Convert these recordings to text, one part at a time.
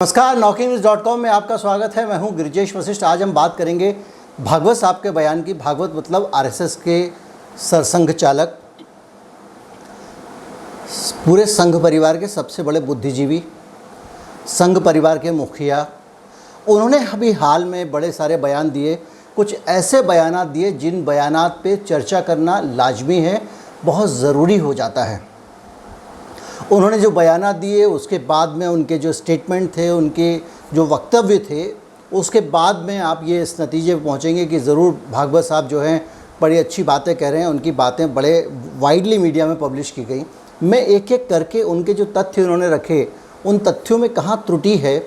नमस्कार, नौकीन्यूज़.com में आपका स्वागत है। मैं हूं गिरिजेश वशिष्ठ। आज हम बात करेंगे भागवत साहब के बयान की। भागवत मतलब आरएसएस के सरसंघ चालक, पूरे संघ परिवार के सबसे बड़े बुद्धिजीवी, संघ परिवार के मुखिया। उन्होंने अभी हाल में बड़े सारे बयान दिए, कुछ ऐसे बयानात दिए जिन बयानात पे चर्चा करना लाजमी है, बहुत ज़रूरी हो जाता है। उन्होंने जो बयानात दिए उसके बाद में उनके जो स्टेटमेंट थे, उनके जो वक्तव्य थे, उसके बाद में आप ये इस नतीजे पर पहुँचेंगे कि ज़रूर भागवत साहब जो हैं बड़ी अच्छी बातें कह रहे हैं। उनकी बातें बड़े वाइडली मीडिया में पब्लिश की गई। मैं एक एक करके उनके जो तथ्य उन्होंने रखे, उन तथ्यों में कहाँ त्रुटि है,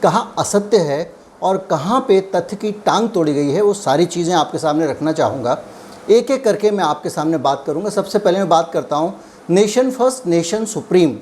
कहाँ असत्य है और कहाँ पे तथ्य की टांग तोड़ी गई है, वो सारी चीज़ें आपके सामने रखना चाहूँगा। एक एक करके मैं आपके सामने बात करूँगा। सबसे पहले मैं बात करता हूँ नेशन फर्स्ट नेशन सुप्रीम।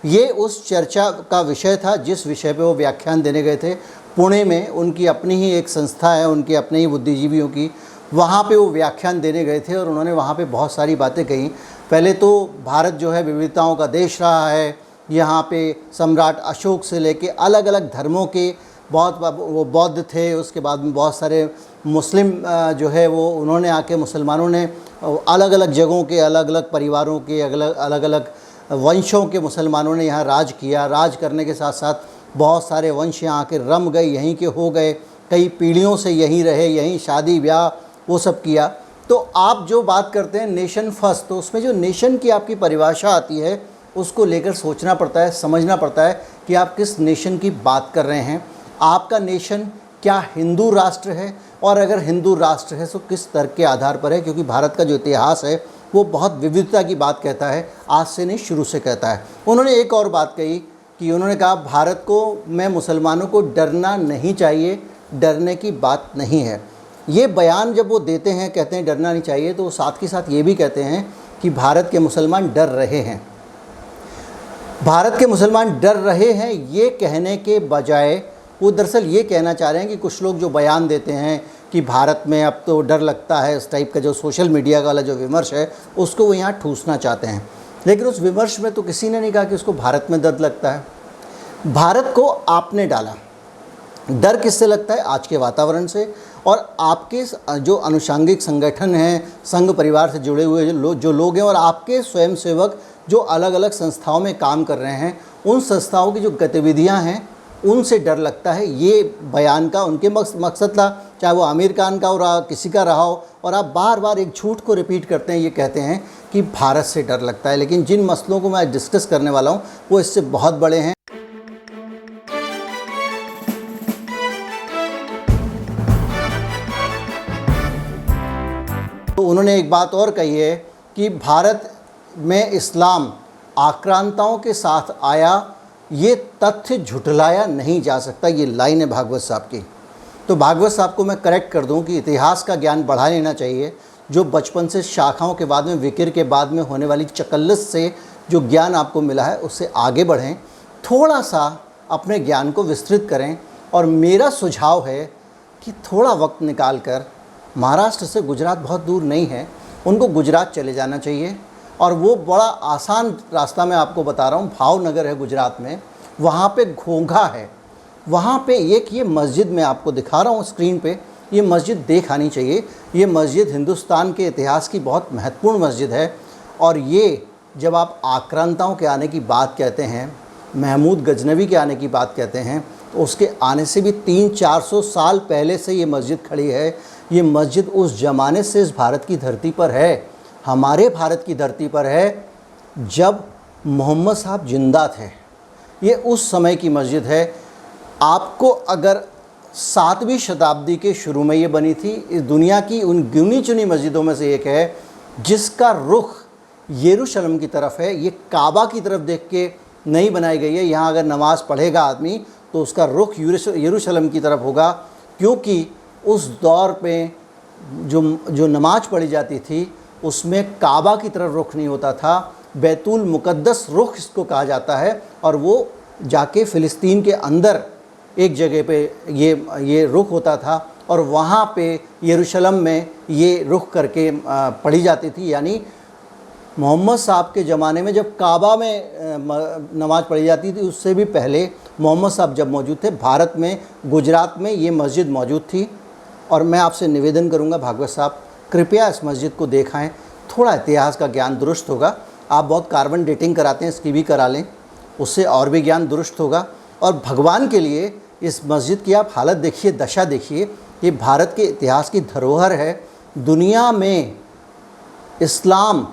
ये उस चर्चा का विषय था जिस विषय पे वो व्याख्यान देने गए थे पुणे में। उनकी अपनी ही एक संस्था है, उनके अपने ही बुद्धिजीवियों की, वहाँ पे वो व्याख्यान देने गए थे और उन्होंने वहाँ पे बहुत सारी बातें कही। पहले तो भारत जो है विविधताओं का देश रहा है। यहाँ पे सम्राट अशोक से लेके अलग अलग धर्मों के वो बौद्ध थे, उसके बाद में बहुत सारे मुस्लिम जो है वो उन्होंने आके, मुसलमानों ने अलग अलग जगहों के, अलग अलग परिवारों के, अलग अलग वंशों के मुसलमानों ने यहाँ राज किया। राज करने के साथ साथ बहुत सारे वंश यहाँ आके रम गए, यहीं के हो गए, कई पीढ़ियों से यहीं रहे, यहीं शादी ब्याह वो सब किया। तो आप जो बात करते हैं नेशन फर्स्ट, तो उसमें जो नेशन की आपकी परिभाषा आती है उसको लेकर सोचना पड़ता है, समझना पड़ता है कि आप किस नेशन की बात कर रहे हैं। आपका नेशन क्या हिंदू राष्ट्र है, और अगर हिंदू राष्ट्र है तो किस तर्क के आधार पर है, क्योंकि भारत का जो इतिहास है वो बहुत विविधता की बात कहता है, आज से नहीं शुरू से कहता है। उन्होंने एक और बात कही कि उन्होंने कहा भारत को में मुसलमानों को डरना नहीं चाहिए, डरने की बात नहीं है। ये बयान जब वो देते हैं, कहते हैं डरना नहीं चाहिए, तो साथ के साथ ये भी कहते हैं कि भारत के मुसलमान डर रहे हैं। भारत के मुसलमान डर रहे हैं ये कहने के बजाय वो दरअसल ये कहना चाह रहे हैं कि कुछ लोग जो बयान देते हैं कि भारत में अब तो डर लगता है, इस टाइप का जो सोशल मीडिया वाला जो विमर्श है उसको वो यहाँ ठूसना चाहते हैं। लेकिन उस विमर्श में तो किसी ने नहीं कहा कि उसको भारत में डर लगता है। भारत को आपने डाला। डर किससे लगता है? आज के वातावरण से, और आपके जो अनुषांगिक संगठन हैं, संघ परिवार से जुड़े हुए जो लोग हैं, और आपके स्वयंसेवक जो अलग अलग संस्थाओं में काम कर रहे हैं, उन संस्थाओं की जो गतिविधियां हैं उनसे डर लगता है। ये बयान का उनके मकसद था, चाहे वो आमिर खान का हो, किसी का रहा हो। और आप बार बार एक झूठ को रिपीट करते हैं, ये कहते हैं कि भारत से डर लगता है। लेकिन जिन मसलों को मैं डिस्कस करने वाला हूँ वो इससे बहुत बड़े हैं। तो उन्होंने एक बात और कही है कि भारत में इस्लाम आक्रांताओं के साथ आया, ये तथ्य झुठलाया नहीं जा सकता। ये लाइन है भागवत साहब की। तो भागवत साहब को मैं करेक्ट कर दूं कि इतिहास का ज्ञान बढ़ा लेना चाहिए। जो बचपन से शाखाओं के बाद में, विकिर के बाद में होने वाली चकल्लस से जो ज्ञान आपको मिला है उससे आगे बढ़ें, थोड़ा सा अपने ज्ञान को विस्तृत करें। और मेरा सुझाव है कि थोड़ा वक्त निकाल कर, महाराष्ट्र से गुजरात बहुत दूर नहीं है, उनको गुजरात चले जाना चाहिए। और वो बड़ा आसान रास्ता मैं आपको बता रहा हूँ। भावनगर है गुजरात में, वहाँ पे घोंघा है, वहाँ पे एक ये मस्जिद मैं आपको दिखा रहा हूँ स्क्रीन पे, ये मस्जिद देख आनी चाहिए। ये मस्जिद हिंदुस्तान के इतिहास की बहुत महत्वपूर्ण मस्जिद है। और ये जब आप आक्रांताओं के आने की बात कहते हैं, महमूद गजनवी के आने की बात कहते हैं, तो उसके आने से भी 300-400 साल पहले से ये मस्जिद खड़ी है। ये मस्जिद उस ज़माने से इस भारत की धरती पर है, हमारे भारत की धरती पर है, जब मोहम्मद साहब जिंदा थे। ये उस समय की मस्जिद है। आपको अगर 7वीं शताब्दी के शुरू में ये बनी थी, इस दुनिया की उन गिनी चुनी मस्जिदों में से एक है जिसका रुख यरूशलेम की तरफ है। ये काबा की तरफ देख के नहीं बनाई गई है। यहाँ अगर नमाज़ पढ़ेगा आदमी तो उसका रुख यरूशलेम की तरफ होगा, क्योंकि उस दौर पे जो नमाज पढ़ी जाती थी उसमें काबा की तरफ रुख नहीं होता था, बैतुल मुक़द्दस रुख इसको कहा जाता है। और वो जाके फ़िलिस्तीन के अंदर एक जगह पे ये रुख होता था, और वहाँ पे यरूशलेम में ये रुख करके पढ़ी जाती थी। यानी मोहम्मद साहब के ज़माने में जब काबा में नमाज़ पढ़ी जाती थी, उससे भी पहले मोहम्मद साहब जब मौजूद थे भारत में, गुजरात में ये मस्जिद मौजूद थी। और मैं आपसे निवेदन करूंगा भागवत साहब, कृपया इस मस्जिद को देखाएं, थोड़ा इतिहास का ज्ञान दुरुस्त होगा। आप बहुत कार्बन डेटिंग कराते हैं, इसकी भी करा लें, उससे और भी ज्ञान दुरुस्त होगा। और भगवान के लिए इस मस्जिद की आप हालत देखिए, दशा देखिए। ये भारत के इतिहास की धरोहर है। दुनिया में इस्लाम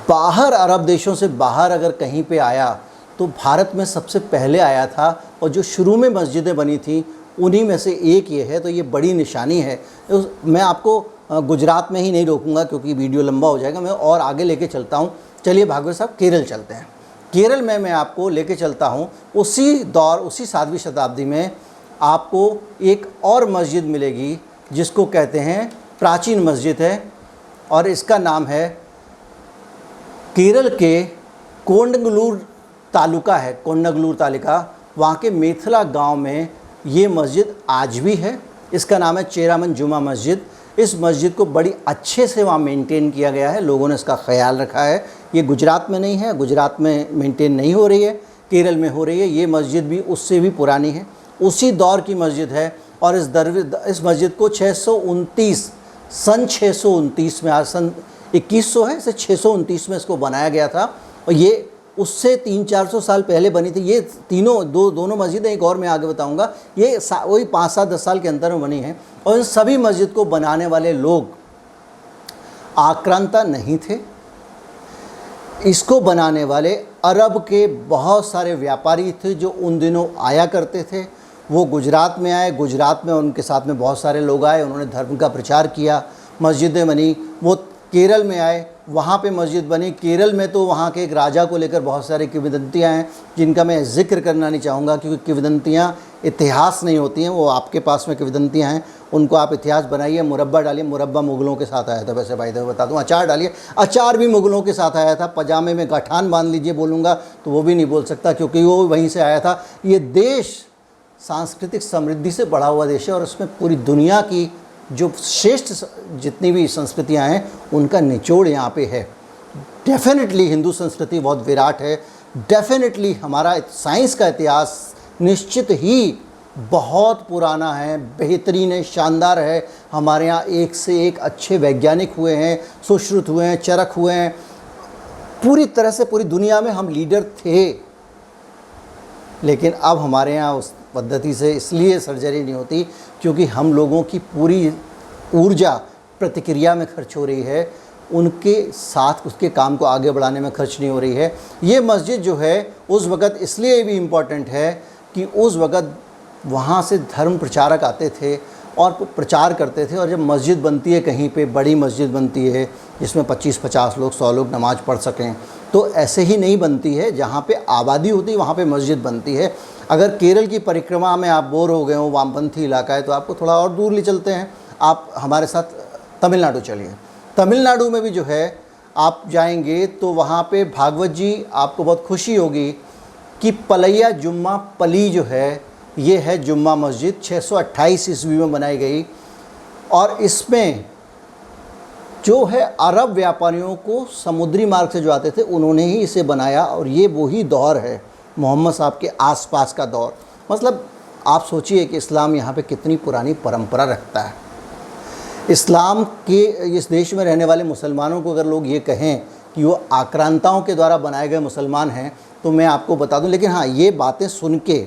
बाहर, अरब देशों से बाहर अगर कहीं पे आया तो भारत में सबसे पहले आया था। और जो शुरू में मस्जिदें बनी थी उन्हीं में से एक ये है, तो ये बड़ी निशानी है। मैं आपको गुजरात में ही नहीं रोकूंगा क्योंकि वीडियो लंबा हो जाएगा, मैं और आगे लेके चलता हूँ। चलिए भागवत साहब, केरल चलते हैं। केरल में मैं आपको लेके चलता हूँ उसी दौर, उसी 7वीं शताब्दी में आपको एक और मस्जिद मिलेगी जिसको कहते हैं प्राचीन मस्जिद है, और इसका नाम है, केरल के कोंडगलूर तालुका है, कोंडगलूर तालुका, वहाँ के मेथला गांव में ये मस्जिद आज भी है। इसका नाम है चेरामन जुमा मस्जिद। इस मस्जिद को बड़ी अच्छे से वहाँ मेंटेन किया गया है, लोगों ने इसका ख्याल रखा है। ये गुजरात में नहीं है, गुजरात में मेंटेन नहीं हो रही है, केरल में हो रही है। ये मस्जिद भी उससे भी पुरानी है, उसी दौर की मस्जिद है। और इस मस्जिद को 629 सन 629 में, आज सन 2100 है, इसे 629 में इसको बनाया गया था। और ये उससे 300-400 साल पहले बनी थी। ये तीनों दोनों मस्जिदें, एक और मैं आगे बताऊंगा, ये वही 5-7-10 साल के अंदर में बनी हैं। और इन सभी मस्जिद को बनाने वाले लोग आक्रांता नहीं थे। इसको बनाने वाले अरब के बहुत सारे व्यापारी थे जो उन दिनों आया करते थे। वो गुजरात में आए, गुजरात में उनके साथ में बहुत सारे लोग आए, उन्होंने धर्म का प्रचार किया, मस्जिदें बनी। वो केरल में आए, वहाँ पे मस्जिद बनी। केरल में तो वहाँ के एक राजा को लेकर बहुत सारी किंवदंतियाँ हैं जिनका मैं जिक्र करना नहीं चाहूँगा, क्योंकि किंवदंतियाँ इतिहास नहीं होती हैं, वो आपके पास में किंवदंतियाँ हैं, उनको आप इतिहास बनाइए। मुरब्बा डालिए, मुरब्बा मुग़लों के साथ आया था, वैसे भाई तो बता दूँ। अचार डालिए, अचार भी मुग़लों के साथ आया था। पजामे में गठान बांध लीजिए बोलूँगा तो वो भी नहीं बोल सकता, क्योंकि वो वहीं से आया था। ये देश सांस्कृतिक समृद्धि से बढ़ा हुआ देश है, और उसमें पूरी दुनिया की जो श्रेष्ठ जितनी भी संस्कृतियां हैं उनका निचोड़ यहाँ पे है। डेफिनेटली हिंदू संस्कृति बहुत विराट है। डेफिनेटली हमारा साइंस का इतिहास निश्चित ही बहुत पुराना है, बेहतरीन है, शानदार है। हमारे यहाँ एक से एक अच्छे वैज्ञानिक हुए हैं, सुश्रुत हुए हैं, चरक हुए हैं। पूरी तरह से पूरी दुनिया में हम लीडर थे। लेकिन अब हमारे यहाँ उस पद्धति से इसलिए सर्जरी नहीं होती क्योंकि हम लोगों की पूरी ऊर्जा प्रतिक्रिया में खर्च हो रही है, उनके साथ उसके काम को आगे बढ़ाने में खर्च नहीं हो रही है। ये मस्जिद जो है उस वक़्त इसलिए भी इम्पॉर्टेंट है कि उस वक़्त वहाँ से धर्म प्रचारक आते थे और प्रचार करते थे। और जब मस्जिद बनती है कहीं पे, बड़ी मस्जिद बनती है जिसमें 25-50 लोग, 100 लोग नमाज़ पढ़ सकें, तो ऐसे ही नहीं बनती है। जहाँ पे आबादी होती है वहाँ पे मस्जिद बनती है। अगर केरल की परिक्रमा में आप बोर हो गए हो, वामपंथी इलाका है, तो आपको थोड़ा और दूर ले चलते हैं। आप हमारे साथ तमिलनाडु चलिए। तमिलनाडु में भी जो है आप जाएंगे तो वहाँ पे भागवत जी, आपको बहुत खुशी होगी कि पलैया जुम्मा पली जो है, ये है जुम्मा मस्जिद, 628 ईस्वी में बनाई गई। और इसमें जो है अरब व्यापारियों को समुद्री मार्ग से जो आते थे उन्होंने ही इसे बनाया। और ये वही दौर है मोहम्मद साहब के आसपास का दौर। मतलब आप सोचिए कि इस्लाम यहाँ पे कितनी पुरानी परंपरा रखता है। इस्लाम के इस देश में रहने वाले मुसलमानों को अगर लोग ये कहें कि वो आक्रांताओं के द्वारा बनाए गए मुसलमान हैं, तो मैं आपको बता दूं। लेकिन हाँ, ये बातें सुन के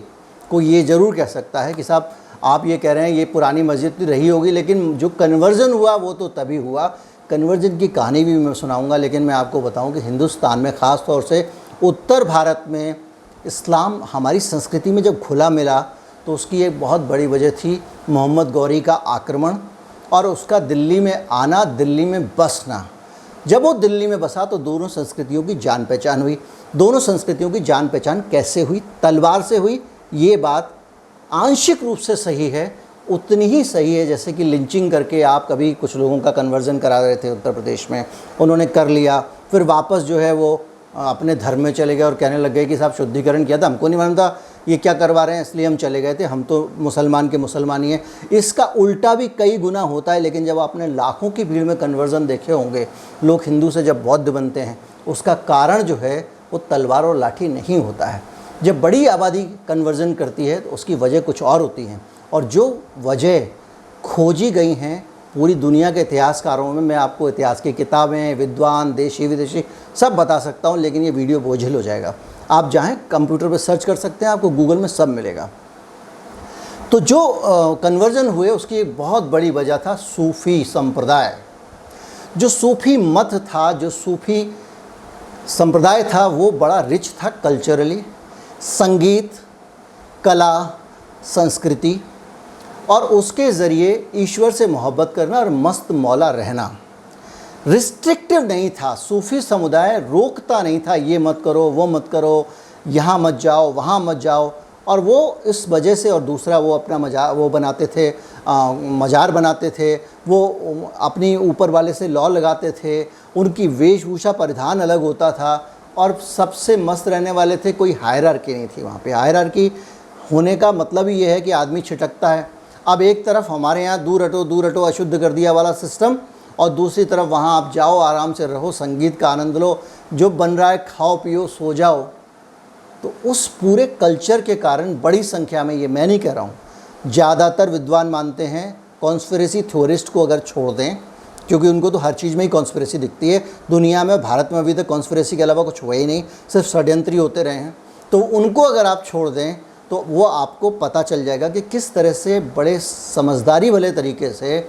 कोई ये ज़रूर कह सकता है कि साहब आप ये कह रहे हैं ये पुरानी मस्जिद रही होगी, लेकिन जो कन्वर्ज़न हुआ वो तो तभी हुआ। कन्वर्जन की कहानी भी मैं सुनाऊंगा। लेकिन मैं आपको बताऊं कि हिंदुस्तान में, ख़ास तौर से उत्तर भारत में, इस्लाम हमारी संस्कृति में जब खुला मिला तो उसकी एक बहुत बड़ी वजह थी मोहम्मद गौरी का आक्रमण और उसका दिल्ली में आना, दिल्ली में बसना। जब वो दिल्ली में बसा तो दोनों संस्कृतियों की जान पहचान हुई। दोनों संस्कृतियों की जान पहचान कैसे हुई? तलवार से हुई। ये बात आंशिक रूप से सही है, उतनी ही सही है जैसे कि लिंचिंग करके आप कभी कुछ लोगों का कन्वर्जन करा रहे थे उत्तर प्रदेश में, उन्होंने कर लिया, फिर वापस जो है वो अपने धर्म में चले गए और कहने लग गए कि साहब शुद्धिकरण किया था, हमको नहीं मालूम था ये क्या करवा रहे हैं, इसलिए हम चले गए थे, हम तो मुसलमान के मुसलमान ही हैं। इसका उल्टा भी कई गुना होता है। लेकिन जब आपने लाखों की भीड़ में कन्वर्जन देखे होंगे, लोग हिंदू से जब बौद्ध बनते हैं, उसका कारण जो है वो तलवार और लाठी नहीं होता है। जब बड़ी आबादी कन्वर्जन करती है तो उसकी वजह कुछ और होती हैं, और जो वजह खोजी गई हैं पूरी दुनिया के इतिहासकारों में, मैं आपको इतिहास की किताबें, विद्वान, देशी विदेशी सब बता सकता हूँ, लेकिन ये वीडियो बोझिल हो जाएगा। आप चाहें कंप्यूटर पर सर्च कर सकते हैं, आपको गूगल में सब मिलेगा। तो जो कन्वर्जन हुए उसकी एक बहुत बड़ी वजह था सूफ़ी संप्रदाय। जो सूफ़ी मत था, जो सूफ़ी संप्रदाय था, वो बड़ा रिच था कल्चरली, संगीत, कला, संस्कृति, और उसके ज़रिए ईश्वर से मोहब्बत करना और मस्त मौला रहना। रिस्ट्रिक्टिव नहीं था, सूफ़ी समुदाय रोकता नहीं था, ये मत करो, वो मत करो, यहाँ मत जाओ, वहाँ मत जाओ। और वो इस वजह से, और दूसरा वो अपना वो बनाते थे, मज़ार बनाते थे, वो अपनी ऊपर वाले से लौ लगाते थे, उनकी वेशभूषा परिधान अलग होता था, और सबसे मस्त रहने वाले थे। कोई हायरार्की नहीं थी वहाँ पे। हायरार्की होने का मतलब ही ये है कि आदमी छिटकता है। अब एक तरफ हमारे यहाँ दूर हटो अशुद्ध कर दिया वाला सिस्टम, और दूसरी तरफ वहाँ आप जाओ, आराम से रहो, संगीत का आनंद लो, जो बन रहा है खाओ पियो सो जाओ। तो उस पूरे कल्चर के कारण बड़ी संख्या में, ये मैं नहीं कह रहा हूँ, ज़्यादातर विद्वान मानते हैं, कॉन्स्पिरेसी थ्योरिस्ट को अगर छोड़ दें, क्योंकि उनको तो हर चीज़ में ही कॉन्स्पिरेसी दिखती है दुनिया में, भारत में अभी तक कॉन्स्पिरेसी के अलावा कुछ हुआ ही नहीं, सिर्फ षड्यंत्र ही होते रहे हैं। तो उनको अगर आप छोड़ दें तो वो आपको पता चल जाएगा कि किस तरह से बड़े समझदारी वाले तरीके से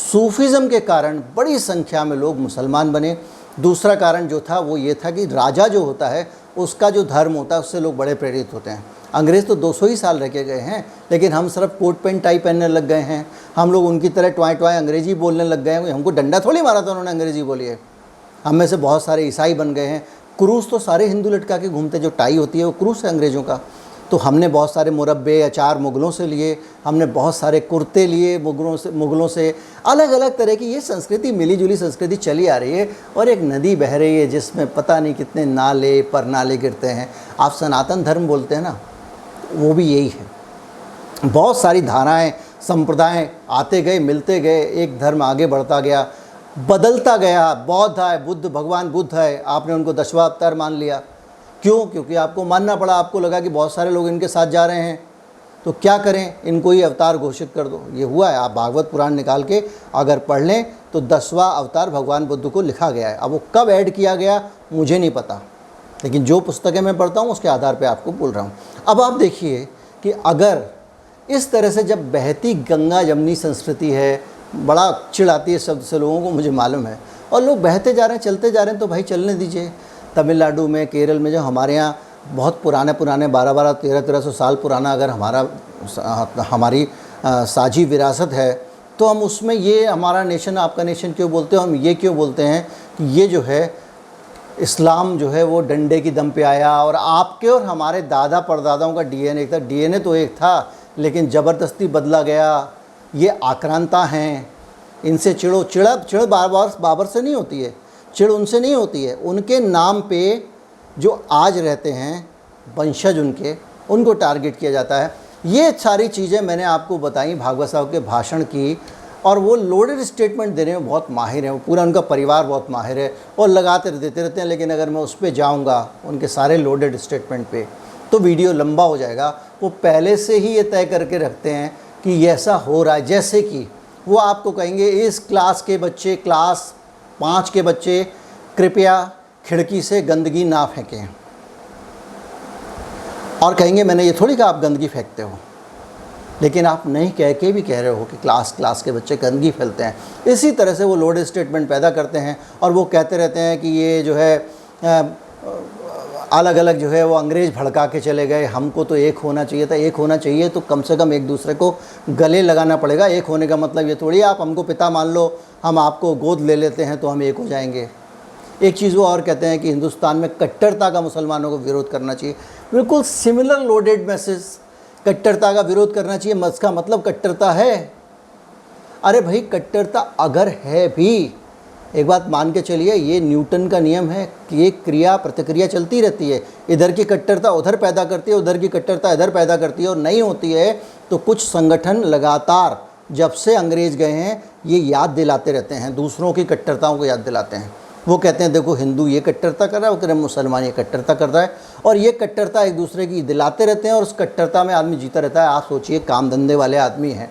सूफीज़म के कारण बड़ी संख्या में लोग मुसलमान बने। दूसरा कारण जो था वो ये था कि राजा जो होता है उसका जो धर्म होता है उससे लोग बड़े प्रेरित होते हैं। अंग्रेज़ तो 200 ही साल रह के गए हैं, लेकिन हम सिर्फ कोट पेंट टाई पहनने लग गए हैं। हम लोग उनकी तरह टॉय अंग्रेज़ी बोलने लग गए हैं। हमको डंडा थोड़ी मारा था उन्होंने, अंग्रेज़ी बोली है। हम में से बहुत सारे ईसाई बन गए हैं। क्रूस तो सारे हिंदू लटका के घूमते, जो टाई होती है वो क्रूस है अंग्रेज़ों का। तो हमने बहुत सारे मुरब्बे अचार मुग़लों से लिए, हमने बहुत सारे कुर्ते लिए मुग़लों से। अलग अलग तरह की ये संस्कृति, मिली जुली संस्कृति चली आ रही है, और एक नदी बह रही है जिसमें पता नहीं कितने नाले पर नाले गिरते हैं। आप सनातन धर्म बोलते हैं ना, वो भी यही है। बहुत सारी धाराएं, संप्रदाय आते गए, मिलते गए, एक धर्म आगे बढ़ता गया, बदलता गया। बौद्ध है, बुद्ध, भगवान बुद्ध है, आपने उनको 10वां अवतार मान लिया। क्यों? क्योंकि आपको मानना पड़ा। आपको लगा कि बहुत सारे लोग इनके साथ जा रहे हैं, तो क्या करें, इनको ही अवतार घोषित कर दो। ये हुआ है। आप भागवत पुराण निकाल के अगर पढ़ लें तो 10वां अवतार भगवान बुद्ध को लिखा गया है। अब वो कब ऐड किया गया मुझे नहीं पता, लेकिन जो पुस्तकें मैं पढ़ता हूँ उसके आधार पे आपको बोल रहा हूँ। अब आप देखिए कि अगर इस तरह से जब बहती गंगा जमनी संस्कृति है, बड़ा चिढ़ आती है शब्द से लोगों को, मुझे मालूम है, और लोग बहते जा रहे हैं, चलते जा रहे हैं, तो भाई चलने दीजिए। तमिलनाडु में, केरल में, जो हमारे यहाँ बहुत पुराने 12-12, 1300 साल पुराना अगर हमारी साझी विरासत है, तो हम उसमें ये हमारा नेशन आपका नेशन क्यों बोलते हैं? हम ये क्यों बोलते हैं कि ये जो है इस्लाम जो है वो डंडे की दम पे आया, और आपके और हमारे दादा परदादाओं का डीएनए एक था। डीएनए तो एक था, लेकिन ज़बरदस्ती बदला गया। ये आक्रांता हैं, इनसे चिड़ बाबर से नहीं होती है, चिड़ उनसे नहीं होती है। उनके नाम पे जो आज रहते हैं वंशज उनको टारगेट किया जाता है। ये सारी चीज़ें मैंने आपको बताई भागवत साहब के भाषण की, और वो लोडेड स्टेटमेंट देने में बहुत माहिर हैं। वो पूरा उनका परिवार बहुत माहिर है और लगाते देते रहते हैं। लेकिन अगर मैं उस पर जाऊँगा उनके सारे लोडेड स्टेटमेंट पे, तो वीडियो लंबा हो जाएगा। वो पहले से ही ये तय करके रखते हैं कि ये ऐसा हो रहा है। जैसे कि वो आपको कहेंगे इस क्लास के बच्चे, क्लास 5 के बच्चे कृपया खिड़की से गंदगी ना फेंकें, और कहेंगे मैंने ये थोड़ी कहा आप गंदगी फेंकते हो, लेकिन आप नहीं कह के भी कह रहे हो कि क्लास के बच्चे गंदगी फैलते हैं। इसी तरह से वो लोडेड स्टेटमेंट पैदा करते हैं, और वो कहते रहते हैं कि ये जो है अलग अलग जो है वो अंग्रेज़ भड़का के चले गए, हमको तो एक होना चाहिए था। एक होना चाहिए तो कम से कम एक दूसरे को गले लगाना पड़ेगा। एक होने का मतलब ये थोड़ी आप हमको पिता मान लो, हम आपको गोद ले लेते हैं तो हम एक हो जाएंगे। एक चीज़ वो और कहते हैं कि हिंदुस्तान में कट्टरता का मुसलमानों को विरोध करना चाहिए। बिल्कुल सिमिलर लोडेड मैसेज, कट्टरता का विरोध करना चाहिए, इसका मतलब कट्टरता है। अरे भाई कट्टरता अगर है भी, एक बात मान के चलिए, ये न्यूटन का नियम है कि ये क्रिया प्रतिक्रिया चलती रहती है। इधर की कट्टरता उधर पैदा करती है, उधर की कट्टरता इधर पैदा करती है, और नहीं होती है तो कुछ संगठन लगातार जब से अंग्रेज़ गए हैं ये याद दिलाते रहते हैं, दूसरों की कट्टरताओं को याद दिलाते हैं। वो कहते हैं देखो हिंदू ये कट्टरता कर रहा है, वो कह रहे हैं मुसलमान ये कट्टरता कर रहा है, और ये कट्टरता एक दूसरे की दिलाते रहते हैं और उस कट्टरता में आदमी जीता रहता है। आप सोचिए, काम धंधे वाले आदमी हैं,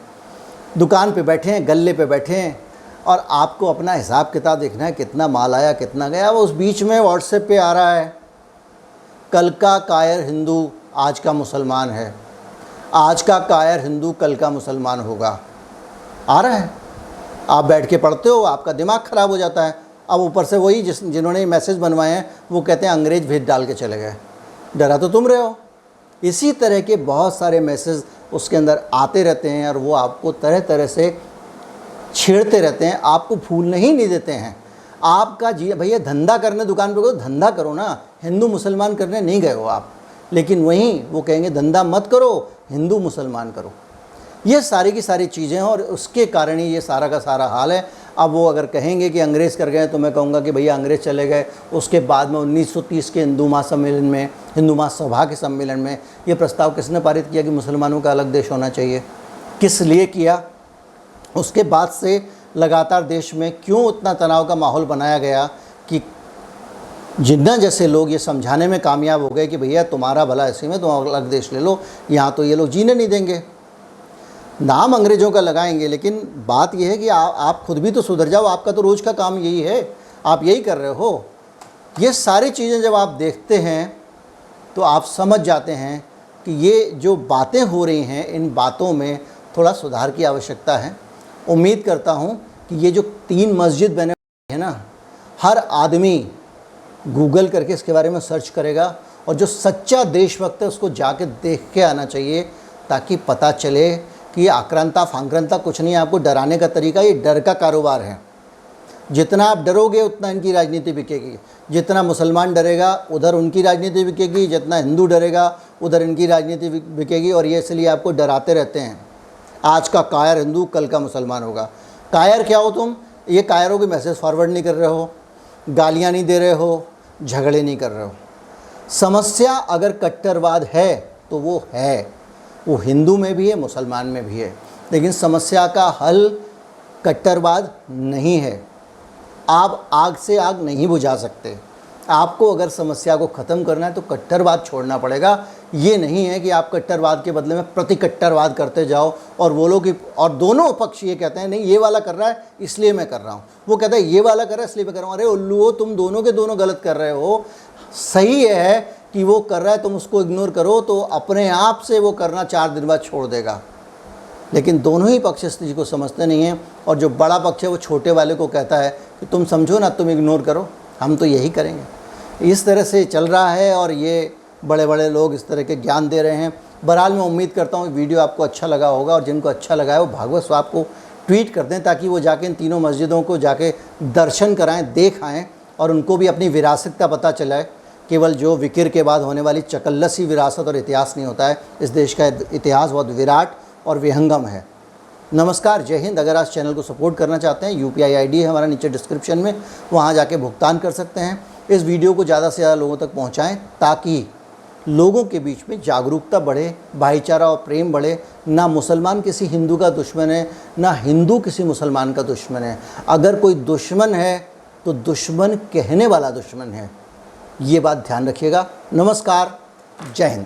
दुकान पे बैठे हैं, गल्ले पे बैठे हैं, और आपको अपना हिसाब किताब देखना है, कितना माल आया कितना गया। वो उस बीच में व्हाट्सएप पे आ रहा है, कल का कायर हिंदू आज का मुसलमान है, आज का कायर हिंदू कल का मुसलमान होगा, आ रहा है। आप बैठ के पढ़ते हो, आपका दिमाग ख़राब हो जाता है। अब ऊपर से वही जिन्होंने मैसेज बनवाए हैं वो कहते हैं अंग्रेज़ भेज डाल के चले गए, डरा तो तुम रहे हो। इसी तरह के बहुत सारे मैसेज उसके अंदर आते रहते हैं और वो आपको तरह तरह से छेड़ते रहते हैं, आपको भूलने ही नहीं देते हैं। आपका जी भैया धंधा करने दुकान पे गए, धंधा करो ना, हिंदू मुसलमान करने नहीं गए हो आप। लेकिन वहीं वो कहेंगे धंधा मत करो, हिंदू मुसलमान करो। ये सारी की सारी चीज़ें हैं और उसके कारण ही ये सारा का सारा हाल है। अब वो अगर कहेंगे कि अंग्रेज़ कर गए तो मैं कहूँगा कि भैया अंग्रेज़ चले गए, उसके बाद में 1930 के हिंदू महासम्मेलन में, हिंदू महासभा के सम्मेलन में ये प्रस्ताव किसने पारित किया कि मुसलमानों का अलग देश होना चाहिए? किस लिए किया? उसके बाद से लगातार देश में क्यों उतना तनाव का माहौल बनाया गया कि जिन्ना जैसे लोग ये समझाने में कामयाब हो गए कि भैया तुम्हारा भला इसी में, तुम अलग देश ले लो, यहाँ तो ये लोग जीने नहीं देंगे। नाम अंग्रेज़ों का लगाएंगे, लेकिन बात यह है कि आप खुद भी तो सुधर जाओ, आपका तो रोज़ का काम यही है, आप यही कर रहे हो। ये सारी चीज़ें जब आप देखते हैं तो आप समझ जाते हैं कि ये जो बातें हो रही हैं, इन बातों में थोड़ा सुधार की आवश्यकता है। उम्मीद करता हूँ कि ये जो 3 मस्जिद बने हैं ना, हर आदमी गूगल करके इसके बारे में सर्च करेगा और जो सच्चा देशभक्त है उसको जाके देख के आना चाहिए, ताकि पता चले कि ये आक्रांता फांक्रांता कुछ नहीं है। आपको डराने का तरीका ये डर का कारोबार है। जितना आप डरोगे उतना इनकी राजनीति बिकेगी, जितना मुसलमान डरेगा उधर उनकी राजनीति बिकेगी, जितना हिंदू डरेगा उधर इनकी राजनीति बिकेगी। और ये इसलिए आपको डराते रहते हैं, आज का कायर हिंदू कल का मुसलमान होगा। कायर क्या हो तुम? ये कायरों के मैसेज फॉरवर्ड नहीं कर रहे हो, गालियाँ नहीं दे रहे हो, झगड़े नहीं कर रहे हो। समस्या अगर कट्टरवाद है तो वो है, वो हिंदू में भी है, मुसलमान में भी है, लेकिन समस्या का हल कट्टरवाद नहीं है। आप आग से आग नहीं बुझा सकते। आपको अगर समस्या को ख़त्म करना है तो कट्टरवाद छोड़ना पड़ेगा। ये नहीं है कि आप कट्टरवाद के बदले में प्रति कट्टरवाद करते जाओ और बोलो कि, और दोनों पक्ष ये कहते हैं नहीं ये वाला कर रहा है इसलिए मैं कर रहा हूँ, वो कहता है ये वाला कर रहा है इसलिए मैं कर रहा हूँ। अरे उल्लुओ, तुम दोनों के दोनों गलत कर रहे हो। सही है कि वो कर रहा है, तुम उसको इग्नोर करो तो अपने आप से वो करना 4 दिन बाद छोड़ देगा। लेकिन दोनों ही पक्ष इस चीज़ को समझते नहीं हैं, और जो बड़ा पक्ष है वो छोटे वाले को कहता है कि तुम समझो ना, तुम इग्नोर करो, हम तो यही करेंगे। इस तरह से चल रहा है और ये बड़े बड़े लोग इस तरह के ज्ञान दे रहे हैं। बहरहाल मैं उम्मीद करता हूँ वीडियो आपको अच्छा लगा होगा, और जिनको अच्छा लगा है वो भागवत स्वाब को ट्वीट कर दें ताकि वो जाके इन तीनों मस्जिदों को जाके दर्शन कराएँ, देख आएँ और उनको भी अपनी विरासत का पता चलाए। केवल जो विकिर के बाद होने वाली चकल्लसी विरासत और इतिहास नहीं होता है। इस देश का इतिहास बहुत विराट और विहंगम है। नमस्कार, जय हिंद। अगर आप चैनल को सपोर्ट करना चाहते हैं, UPI ID है हमारा नीचे डिस्क्रिप्शन में, वहाँ जाके भुगतान कर सकते हैं। इस वीडियो को ज़्यादा से ज़्यादा लोगों तक पहुँचाएँ ताकि लोगों के बीच में जागरूकता बढ़े, भाईचारा और प्रेम बढ़े। ना मुसलमान किसी हिंदू का दुश्मन है, ना हिंदू किसी मुसलमान का दुश्मन है। अगर कोई दुश्मन है तो दुश्मन कहने वाला दुश्मन है। ये बात ध्यान रखिएगा। नमस्कार, जय हिंद।